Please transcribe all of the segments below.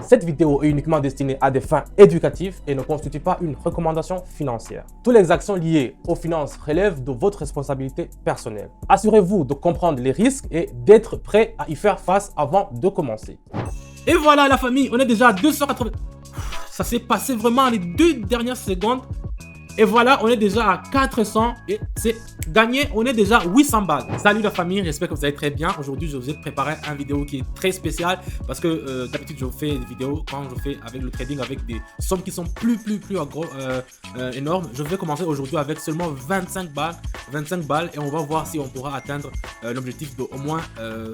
Cette vidéo est uniquement destinée à des fins éducatives et ne constitue pas une recommandation financière. Toutes les actions liées aux finances relèvent de votre responsabilité personnelle. Assurez-vous de comprendre les risques et d'être prêt à y faire face avant de commencer. Et voilà la famille, on est déjà à 280. Ça s'est passé vraiment les 2 dernières secondes. Et voilà, on est déjà à 400 et c'est gagné, on est déjà à 800 balles. Salut la famille, j'espère que vous allez très bien. Aujourd'hui, je vous ai préparé une vidéo qui est très spéciale parce que d'habitude, je fais des vidéos quand je fais avec le trading avec des sommes qui sont plus énormes. Je vais commencer aujourd'hui avec seulement 25 balles et on va voir si on pourra atteindre l'objectif d'au moins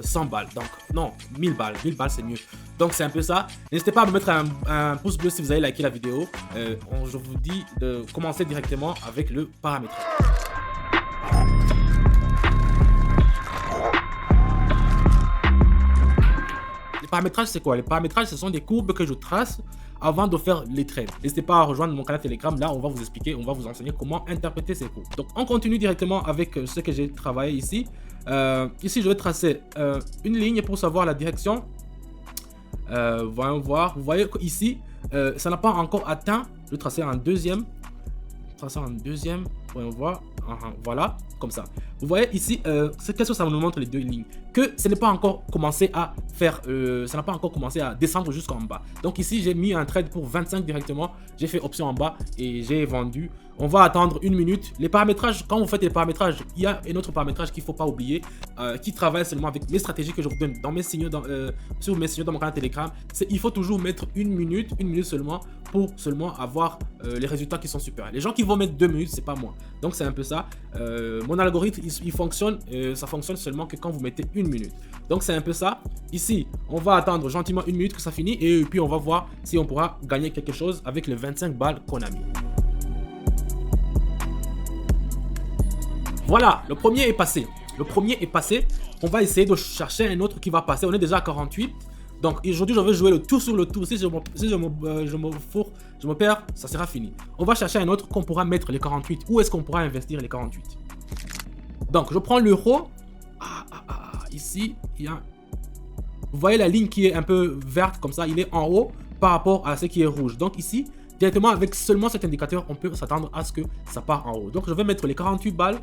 100 balles. Donc, non, 1000 balles, 1000 balles c'est mieux. Donc, c'est un peu ça. N'hésitez pas à me mettre un pouce bleu si vous avez liké la vidéo. Je vous dis de commencer directement avec le paramétrage. Les paramétrages, c'est quoi? Les paramétrages, ce sont des courbes que je trace avant de faire les trades. N'hésitez pas à rejoindre mon canal Telegram. Là, on va vous expliquer, on va vous enseigner comment interpréter ces courbes. Donc, on continue directement avec ce que j'ai travaillé ici. Ici, je vais tracer une ligne pour savoir la direction. Voyons voir. Vous voyez qu'ici, ça n'a pas encore atteint. Je vais tracer un deuxième. Voyons voir. Voilà, comme ça. Vous voyez ici, qu'est-ce que ça nous montre les deux lignes? Que ce n'est pas encore commencé à faire, ça n'a pas encore commencé à descendre jusqu'en bas. Donc ici, j'ai mis un trade pour 25 directement. J'ai fait option en bas et j'ai vendu. On va attendre 1 minute. Les paramétrages, quand vous faites les paramétrages, il y a un autre paramétrage qu'il ne faut pas oublier, qui travaille seulement avec mes stratégies que je vous donne dans mes signaux, sur mes signaux dans mon canal Telegram. Il faut toujours mettre 1 minute seulement pour seulement avoir les résultats qui sont supérieurs. Les gens qui vont mettre 2 minutes, c'est pas moi. Donc c'est un peu ça. Mon algorithme, il fonctionne, ça fonctionne seulement que quand vous mettez 1 minute. Donc c'est un peu ça. Ici, on va attendre gentiment 1 minute que ça finit et puis on va voir si on pourra gagner quelque chose avec les 25 balles qu'on a mis. Voilà, le premier est passé. On va essayer de chercher un autre qui va passer. On est déjà à 48. Donc aujourd'hui, je vais jouer le tout sur le tout. Si je me perds, ça sera fini. On va chercher un autre qu'on pourra mettre les 48. Où est-ce qu'on pourra investir les 48? Donc je prends l'euro. Ici, il y a... Vous voyez la ligne qui est un peu verte comme ça. Il est en haut par rapport à ce qui est rouge. Donc ici, directement avec seulement cet indicateur, on peut s'attendre à ce que ça part en haut. Donc je vais mettre les 48 balles.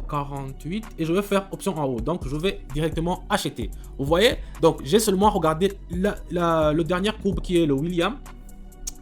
48 et je vais faire option en haut, donc je vais directement acheter. Vous voyez, donc j'ai seulement regardé le dernière courbe qui est le William.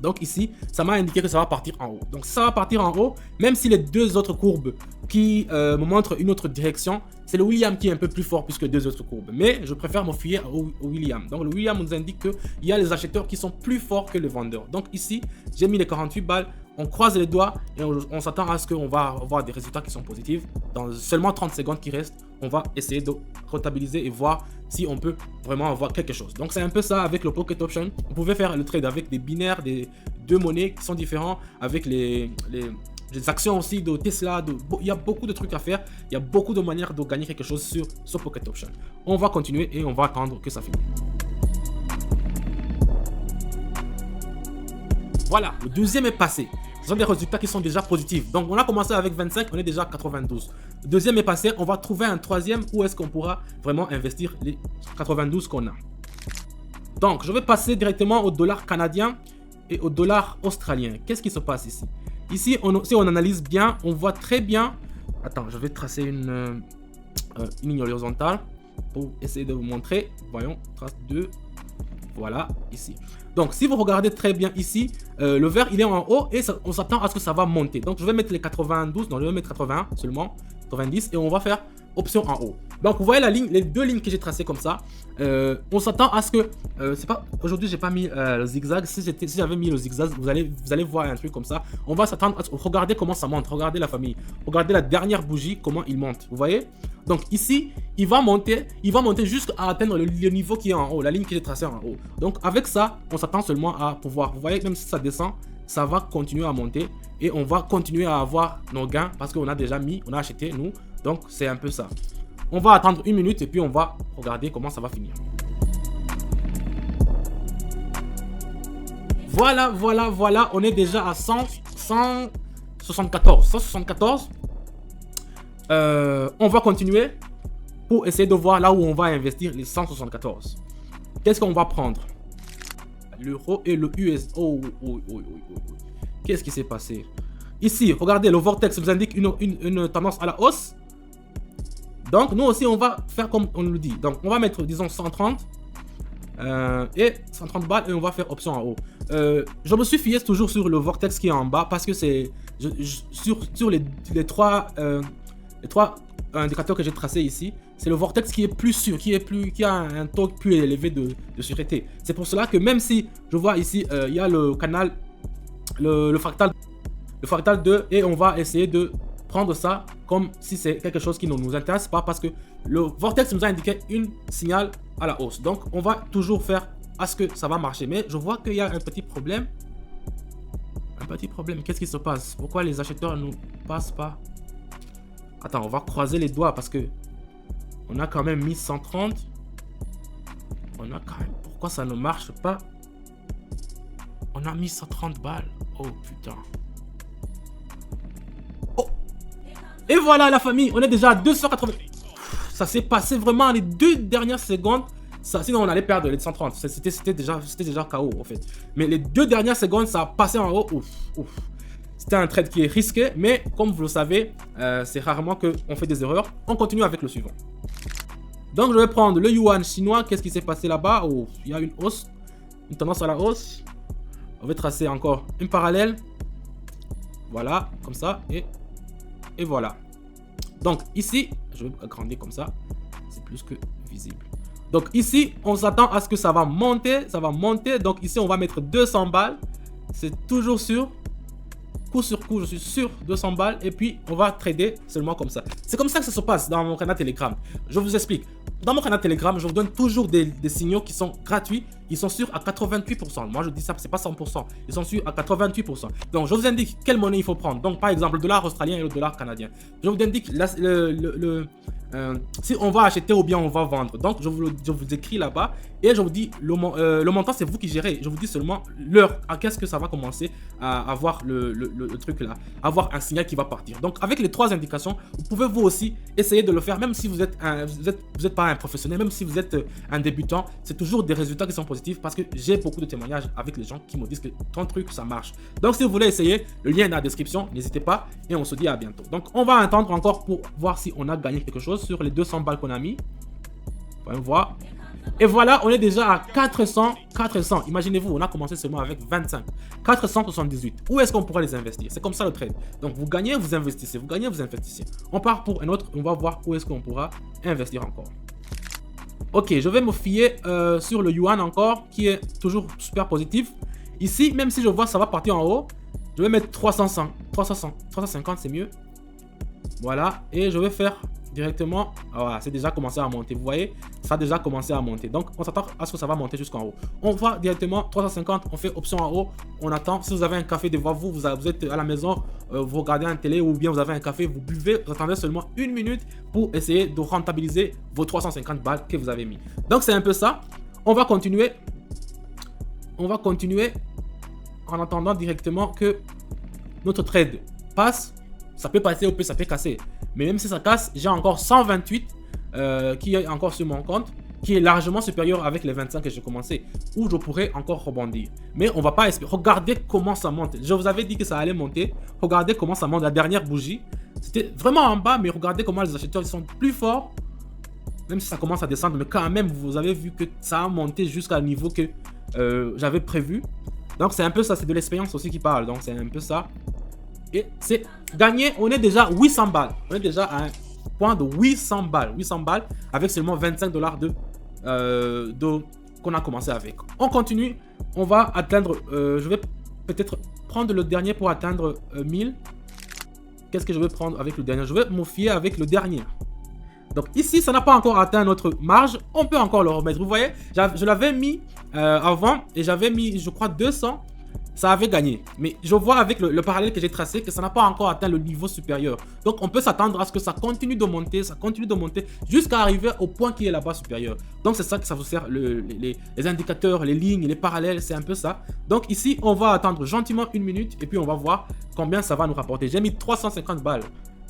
Donc ici, ça m'a indiqué que ça va partir en haut. Donc ça va partir en haut, même si les deux autres courbes qui me montrent une autre direction, c'est le William qui est un peu plus fort plus que deux autres courbes. Mais je préfère me fier au William. Donc le William nous indique qu'il y a les acheteurs qui sont plus forts que les vendeurs. Donc ici, j'ai mis les 48 balles. On croise les doigts et on s'attend à ce qu'on va avoir des résultats qui sont positifs. Dans seulement 30 secondes qui restent, on va essayer de comptabiliser et voir si on peut vraiment avoir quelque chose. Donc c'est un peu ça avec le Pocket Option. Vous pouvez faire le trade avec des binaires, des deux monnaies qui sont différents, avec les actions aussi de Tesla. Il y a beaucoup de trucs à faire. Il y a beaucoup de manières de gagner quelque chose sur ce Pocket Option. On va continuer et on va attendre que ça finisse. Voilà, le deuxième est passé. Ce sont des résultats qui sont déjà positifs. Donc, on a commencé avec 25, on est déjà à 92. Le deuxième est passé, on va trouver un troisième où est-ce qu'on pourra vraiment investir les 92 qu'on a. Donc, je vais passer directement au dollar canadien et au dollar australien. Qu'est-ce qui se passe ici? Ici, si on analyse bien, on voit très bien... Attends, je vais tracer une ligne horizontale pour essayer de vous montrer. Voyons, trace 2. Voilà, ici. Donc, si vous regardez très bien ici, le vert, il est en haut et on s'attend à ce que ça va monter. Donc, je vais mettre les 92, non, je vais mettre 81 seulement, 90 et on va faire option en haut. Donc, vous voyez la ligne, les deux lignes que j'ai tracées comme ça. On s'attend à ce que, c'est pas, aujourd'hui, j'ai pas mis le zigzag. Si j'avais mis le zigzag, vous allez voir un truc comme ça. On va s'attendre à regarder comment ça monte. Regardez la famille. Regardez la dernière bougie, comment il monte. Vous voyez? Donc ici, il va monter jusqu'à atteindre le niveau qui est en haut, la ligne qui est tracée en haut. Donc avec ça, on s'attend seulement à pouvoir, vous voyez, même si ça descend, ça va continuer à monter et on va continuer à avoir nos gains parce qu'on a déjà mis, on a acheté nous. Donc c'est un peu ça. On va attendre 1 minute et puis on va regarder comment ça va finir. Voilà, on est déjà à 174. On va continuer pour essayer de voir là où on va investir les 174. Qu'est-ce qu'on va prendre? l'euro et le US. Qu'est-ce qui s'est passé? Ici, regardez, le vortex vous indique une tendance à la hausse. Donc, nous aussi, on va faire comme on le dit. Donc, on va mettre, disons, 130 et 130 balles et on va faire option en haut. Je me suis fié toujours sur le vortex qui est en bas parce que c'est sur les trois indicateurs que j'ai tracés ici, c'est le vortex qui est plus sûr, qui a un taux plus élevé de sûreté. C'est pour cela que même si je vois ici, il y a le canal, le fractal 2 et on va essayer de prendre ça comme si c'est quelque chose qui ne nous intéresse pas parce que le vortex nous a indiqué une signal à la hausse. Donc on va toujours faire à ce que ça va marcher. Mais je vois qu'il y a un petit problème. Qu'est-ce qui se passe? Pourquoi les acheteurs ne passent pas? Attends, on va croiser les doigts parce que on a quand même mis 130. Pourquoi ça ne marche pas? On a mis 130 balles. Oh putain. Oh. Et voilà la famille, on est déjà à 280. Ça s'est passé vraiment les 2 dernières secondes. Sinon on allait perdre les 130. C'était déjà KO en fait. Mais les 2 dernières secondes, ça a passé en haut. C'était un trade qui est risqué, mais comme vous le savez, c'est rarement qu'on fait des erreurs. On continue avec le suivant. Donc je vais prendre le yuan chinois. Qu'est-ce qui s'est passé là-bas? Oh, il y a une hausse, une tendance à la hausse. On va tracer encore une parallèle. Voilà, comme ça, et voilà. Donc ici, je vais agrandir comme ça, c'est plus que visible. Donc ici, on s'attend à ce que ça va monter, Donc ici, on va mettre 200 balles. C'est toujours sûr. Coup sur coup, je suis sûr, 200 balles. Et puis, on va trader seulement comme ça. C'est comme ça que ça se passe dans mon canal Telegram. Je vous explique. Dans mon canal Telegram, je vous donne toujours des signaux qui sont gratuits. Ils sont sûrs à 88%. Moi, je dis ça, c'est pas 100%. Ils sont sûrs à 88%. Donc, je vous indique quelle monnaie il faut prendre. Donc, par exemple, le dollar australien et le dollar canadien. Je vous indique si on va acheter ou bien on va vendre. Donc, je vous écris là-bas et je vous dis le montant, c'est vous qui gérez. Je vous dis seulement l'heure. À qu'est-ce que ça va commencer à avoir le truc là, avoir un signal qui va partir. Donc, avec les 3 indications, vous pouvez vous aussi essayer de le faire, même si vous êtes pas un professionnel, même si vous êtes un débutant. C'est toujours des résultats qui sont positifs parce que j'ai beaucoup de témoignages avec les gens qui me disent que ton truc ça marche. Donc, si vous voulez essayer, le lien est dans la description. N'hésitez pas et on se dit à bientôt. Donc, on va attendre encore pour voir si on a gagné quelque chose sur les 200 balles qu'on a mis. On va voir. Et voilà, on est déjà à 400. Imaginez-vous, on a commencé seulement avec 25. 478. Où est-ce qu'on pourra les investir? C'est comme ça le trade. Donc, vous gagnez, vous investissez. Vous gagnez, vous investissez. On part pour un autre. On va voir où est-ce qu'on pourra investir encore. Ok, je vais me fier sur le yuan encore, qui est toujours super positif. Ici, même si je vois ça va partir en haut, je vais mettre 350, c'est mieux. Voilà, et je vais faire directement. Voilà, c'est déjà commencé à monter. Vous voyez, ça a déjà commencé à monter. Donc, on s'attend à ce que ça va monter jusqu'en haut. On va directement 350. On fait option en haut. On attend. Si vous avez un café devant vous, vous êtes à la maison, vous regardez un télé ou bien vous avez un café, vous buvez. Vous attendez seulement 1 minute pour essayer de rentabiliser vos 350 balles que vous avez mis. Donc, c'est un peu ça. On va continuer. En attendant directement que notre trade passe. Ça peut passer ou ça peut casser. Mais même si ça casse, j'ai encore 128 qui est encore sur mon compte, qui est largement supérieur avec les 25 que j'ai commencé, où je pourrais encore rebondir. Mais on va pas espérer. Regardez comment ça monte. Je vous avais dit que ça allait monter. Regardez comment ça monte. La dernière bougie, c'était vraiment en bas, mais regardez comment les acheteurs ils sont plus forts. Même si ça commence à descendre, mais quand même, vous avez vu que ça a monté jusqu'à un niveau que j'avais prévu. Donc c'est un peu ça, c'est de l'expérience aussi qui parle. Donc c'est un peu ça. Et c'est gagné, on est déjà 800 balles. On est déjà à un point de 800 balles. 800 balles avec seulement 25 $ qu'on a commencé avec. On continue. On va atteindre, je vais peut-être prendre le dernier pour atteindre 1000. Qu'est-ce que je vais prendre avec le dernier? Je vais me fier avec le dernier. Donc ici, ça n'a pas encore atteint notre marge. On peut encore le remettre. Vous voyez, je l'avais mis avant et j'avais mis, je crois, 200. Ça avait gagné. Mais je vois avec le parallèle que j'ai tracé que ça n'a pas encore atteint le niveau supérieur. Donc on peut s'attendre à ce que ça continue de monter, jusqu'à arriver au point qui est là-bas supérieur. Donc c'est ça que ça vous sert, les indicateurs, les lignes, les parallèles, c'est un peu ça. Donc ici, on va attendre gentiment 1 minute et puis on va voir combien ça va nous rapporter. J'ai mis 350 balles.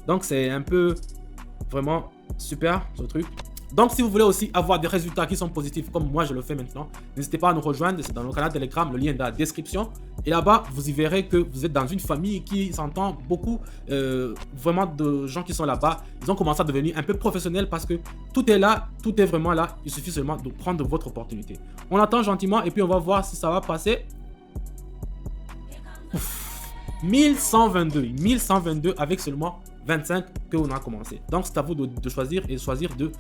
Donc c'est un peu vraiment super ce truc. Donc, si vous voulez aussi avoir des résultats qui sont positifs, comme moi je le fais maintenant, n'hésitez pas à nous rejoindre. C'est dans le canal Telegram, le lien est dans la description. Et là-bas, vous y verrez que vous êtes dans une famille qui s'entend beaucoup. Vraiment de gens qui sont là-bas, ils ont commencé à devenir un peu professionnels parce que tout est là, tout est vraiment là. Il suffit seulement de prendre votre opportunité. On attend gentiment et puis on va voir si ça va passer. Ouf, 1122 avec seulement 25 que on a commencé. Donc c'est à vous de choisir et choisir de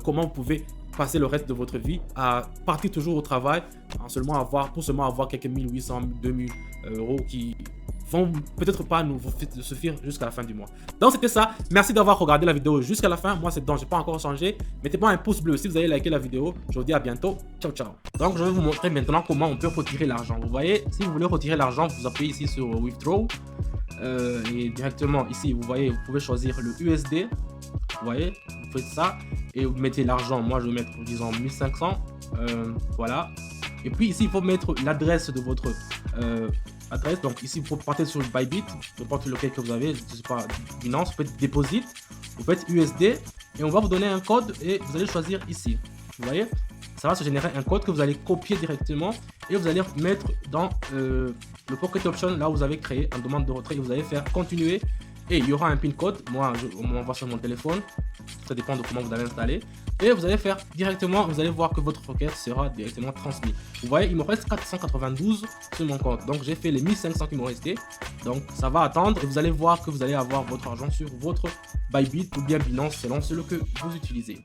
comment vous pouvez passer le reste de votre vie à partir toujours au travail pour seulement avoir quelques 1800, 2000 euros qui vont peut-être pas nous suffire jusqu'à la fin du mois. Donc c'était ça. Merci d'avoir regardé la vidéo jusqu'à la fin. Moi c'est Don, j'ai pas encore changé. Mettez-moi un pouce bleu si vous avez liké la vidéo. Je vous dis à bientôt. Ciao ciao. Donc je vais vous montrer maintenant comment on peut retirer l'argent. Vous voyez, si vous voulez retirer l'argent, vous appuyez ici sur Withdraw. Et directement ici, vous voyez, vous pouvez choisir le USD. Vous voyez, vous faites ça et vous mettez l'argent. Moi je vais mettre disons 1500. Voilà. Et puis ici il faut mettre l'adresse de votre adresse. Donc ici vous partez sur le Bybit, n'importe lequel que vous avez, je sais pas, Binance, vous faites Deposit, vous faites USD et on va vous donner un code et vous allez choisir ici. Vous voyez, ça va se générer un code que vous allez copier directement et vous allez mettre dans le Pocket Option là où vous avez créé en demande de retrait et vous allez faire continuer. Et il y aura un PIN code, moi on m'envoie sur mon téléphone, ça dépend de comment vous avez installé. Et vous allez faire directement, vous allez voir que votre requête sera directement transmise. Vous voyez, il me reste 492 sur mon compte, donc j'ai fait les 1500 qui m'ont resté. Donc ça va attendre et vous allez voir que vous allez avoir votre argent sur votre Bybit ou bien Binance selon ce que vous utilisez.